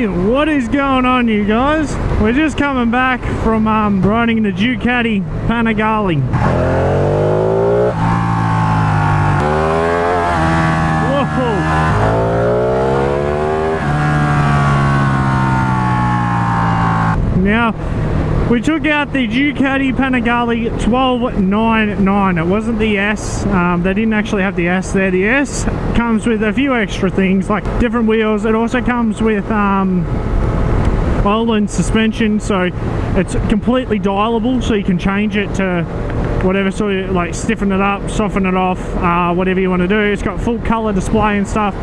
Hey, what is going on, you guys? We're just coming back from riding the Ducati Panigale. Whoa! Now, we took out the Ducati Panigale 1299. It wasn't the S. They didn't actually have the S there. The S comes with a few extra things like different wheels. It also comes with oil and suspension, so it's completely dialable, so you can change it to whatever, so you like stiffen it up, soften it off, whatever you want to do. It's got full color display and stuff.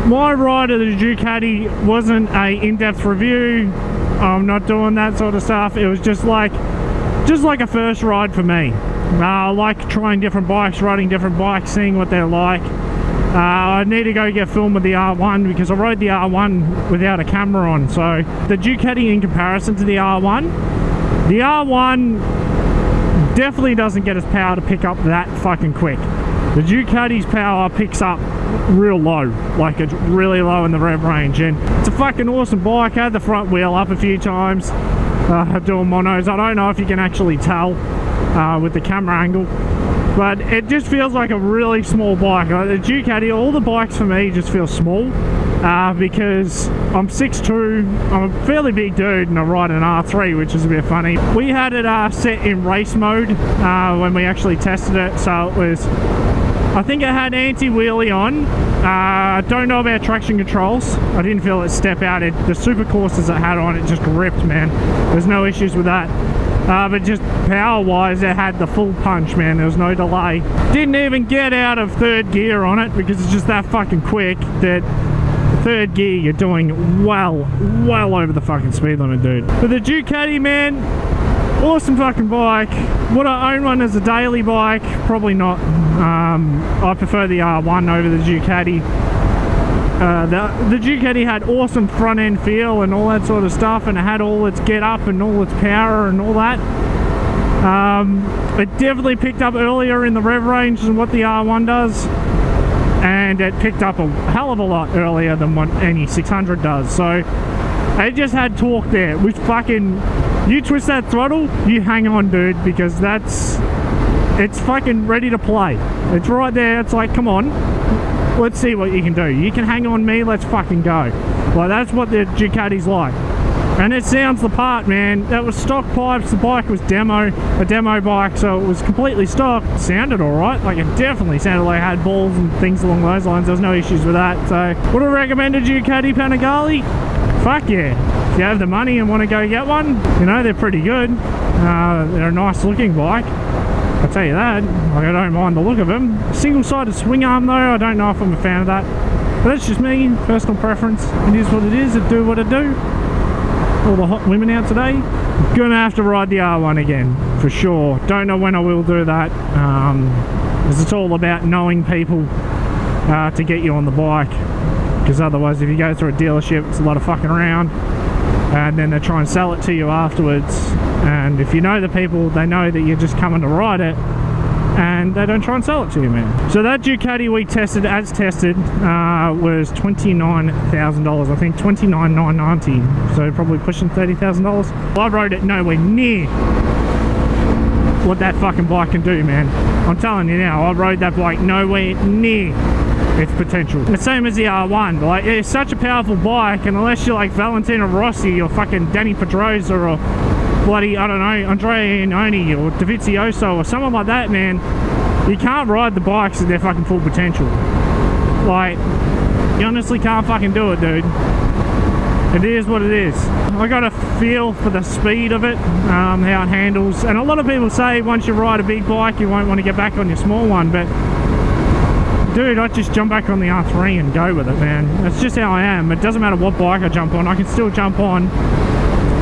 My ride of the Ducati wasn't a in-depth review. I'm not doing that sort of stuff. It was just like a first ride for me. I like trying different bikes, riding different bikes, seeing what they're like. I need to go get film with the R1 because I rode the R1 without a camera on. So the Ducati in comparison to the R1 definitely doesn't get its power to pick up that fucking quick. The Ducati's power picks up real low, like it's really low in the rev range, and it's a fucking awesome bike. I had the front wheel up a few times, doing monos. I don't know if you can actually tell with the camera angle, but it just feels like a really small bike. Like the Ducati, all the bikes for me just feel small because I'm 6'2", I'm a fairly big dude, and I ride an R3, which is a bit funny. We had it set in race mode when we actually tested it, so it was, I think it had anti-wheelie on. Don't know about traction controls. I didn't feel it step out. The super courses it had on, it just ripped, man. There's no issues with that. But just power-wise, it had the full punch, man. There was no delay. Didn't even get out of third gear on it because it's just that fucking quick that third gear you're doing well over the fucking speed limit, dude. But the Ducati, man, awesome fucking bike. Would I own one as a daily bike? Probably not. I prefer the R1 over the Ducati. The Ducati had awesome front end feel and all that sort of stuff, and it had all its get up and all its power and all that. It definitely picked up earlier in the rev range than what the R1 does, and it picked up a hell of a lot earlier than what any 600 does. So it just had torque there, which fucking, you twist that throttle, you hang on, dude, because it's fucking ready to play. It's right there. It's like, come on, let's see what you can do. You can hang on me, let's fucking go. Like, that's what the Ducati's like. And it sounds the part, man. That was stock pipes. The bike was a demo bike, so it was completely stock. It sounded alright. Like, it definitely sounded like it had balls and things along those lines. There was no issues with that. So, would I recommend a Ducati Panigale? Fuck yeah. If you have the money and want to go get one, you know, they're pretty good. They're a nice looking bike, I'll tell you that. Like, I don't mind the look of them. Single-sided swing arm though, I don't know if I'm a fan of that. But that's just me, personal preference. It is what it is, it do what it do. All the hot women out today. Gonna have to ride the R1 again, for sure. Don't know when I will do that. Because it's all about knowing people to get you on the bike. Because otherwise, if you go through a dealership, it's a lot of fucking around. And then they try and sell it to you afterwards, and if you know the people, they know that you're just coming to ride it, and they don't try and sell it to you, man. So that Ducati we tested, as tested, was $29,000. I think $29,990, so probably pushing $30,000. I rode it nowhere near what that fucking bike can do, man. I'm telling you now, I rode that bike nowhere near its potential. The same as the R1. Like, it's such a powerful bike, and unless you're like Valentino Rossi or fucking Danny Pedrosa or bloody, I don't know, Andrea Iannone or Dovizioso or someone like that, man, you can't ride the bikes at their fucking full potential. Like, you honestly can't fucking do it, dude. It is what it is. I got a feel for the speed of it, how it handles, and a lot of people say once you ride a big bike you won't want to get back on your small one, but dude, I just jump back on the R3 and go with it, man. That's just how I am. It doesn't matter what bike I jump on, I can still jump on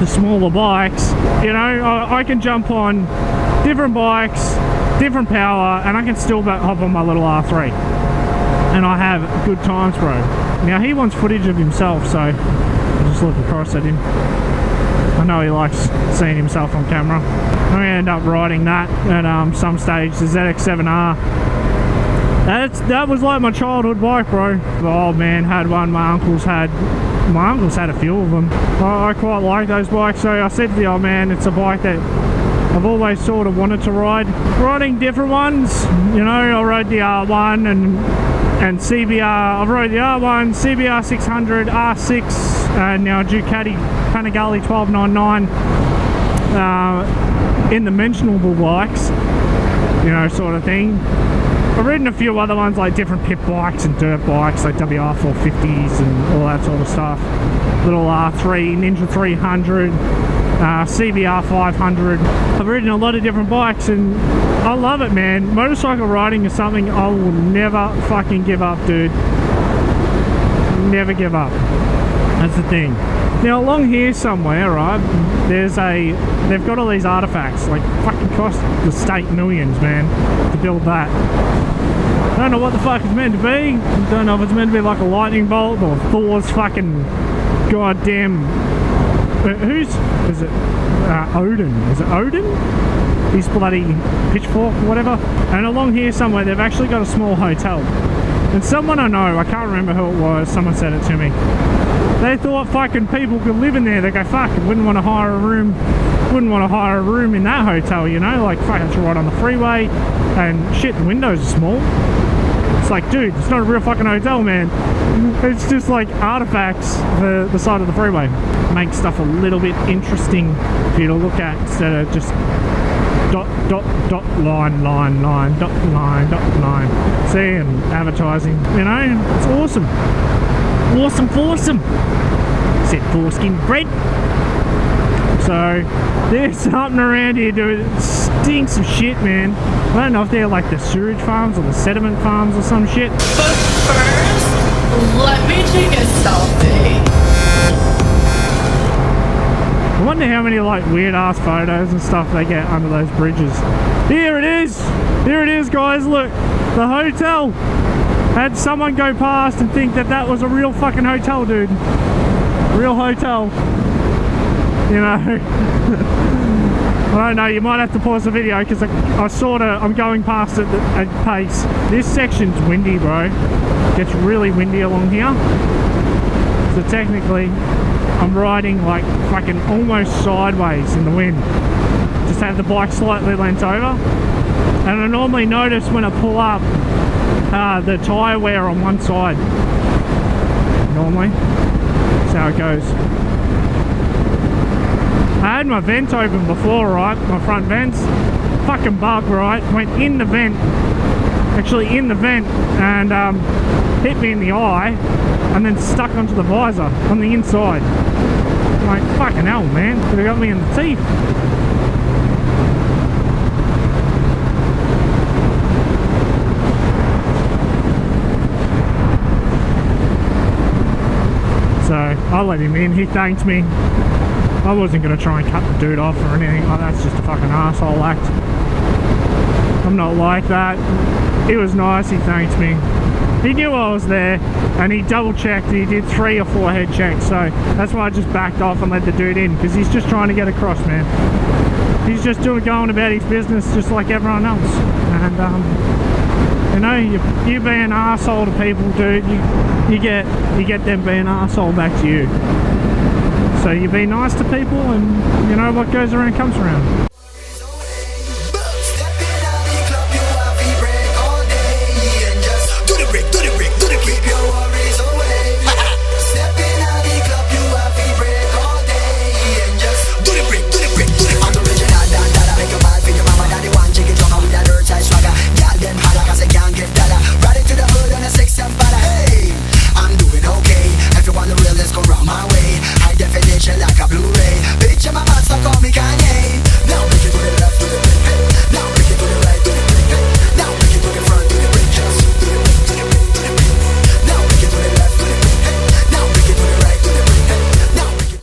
the smaller bikes. You know, I can jump on different bikes, different power, and I can still hop on my little R3. And I have good times, bro. Now, he wants footage of himself, so I'll just look across at him. I know he likes seeing himself on camera. I'm going to end up riding that at some stage, the ZX7R. That was like my childhood bike, bro. The old man had one, my uncle's had a few of them. I quite like those bikes, so I said to the old man, it's a bike that I've always sort of wanted to ride. Riding different ones, you know, I rode the R1 and CBR. I've rode the R1, CBR 600, R6, and now Ducati Panigale 1299 in the mentionable bikes, you know, sort of thing. I've ridden a few other ones like different pit bikes and dirt bikes like WR450s and all that sort of stuff. Little R3, Ninja 300, CBR 500. I've ridden a lot of different bikes and I love it, man. Motorcycle riding is something I will never fucking give up, dude. Never give up. That's the thing. Now along here somewhere, right, they've got all these artifacts, like fucking cost the state millions, man, to build that. I don't know what the fuck it's meant to be. I don't know if it's meant to be like a lightning bolt or Thor's fucking goddamn... is it Odin? Is it Odin? His bloody pitchfork or whatever. And along here somewhere they've actually got a small hotel. And someone I know, I can't remember who it was, someone said it to me. They thought fucking people could live in there. They go, fuck, wouldn't want to hire a room in that hotel, you know? Like, fuck, it's right on the freeway and shit, the windows are small. It's like, dude, it's not a real fucking hotel, man. It's just like artifacts for the side of the freeway. Makes stuff a little bit interesting for you to look at instead of just dot, line, dot, line. See, and advertising, you know, it's awesome. Awesome. Said foreskin bread. So, there's something around here, dude. It stinks of shit, man. I don't know if they're like the sewage farms or the sediment farms or some shit. But first, let me take a selfie. I wonder how many like weird ass photos and stuff they get under those bridges. Here it is, guys. Look, the hotel. Had someone go past and think that was a real fucking hotel, dude. Real hotel. You know. I don't know, you might have to pause the video because I'm going past it at pace. This section's windy, bro. It gets really windy along here. So technically, I'm riding like fucking almost sideways in the wind. Just have the bike slightly leant over. And I normally notice when I pull up the tyre wear on one side. Normally. That's how it goes. I had my vent open before, right? My front vents. Fucking bug, right? Went in the vent. Actually in the vent. And hit me in the eye. And then stuck onto the visor on the inside. I'm like, fucking hell, man. Could have got me in the teeth. So I let him in. He thanked me. I wasn't going to try and cut the dude off or anything. Oh, that's just a fucking asshole act. I'm not like that. He was nice. He thanked me. He knew I was there and he double checked. He did 3 or 4 head checks. So that's why I just backed off and let the dude in, because he's just trying to get across, man. He's just going about his business just like everyone else. And you know, you be an arsehole to people, dude, you get them being an arsehole back to you. So you be nice to people and you know what goes around comes around.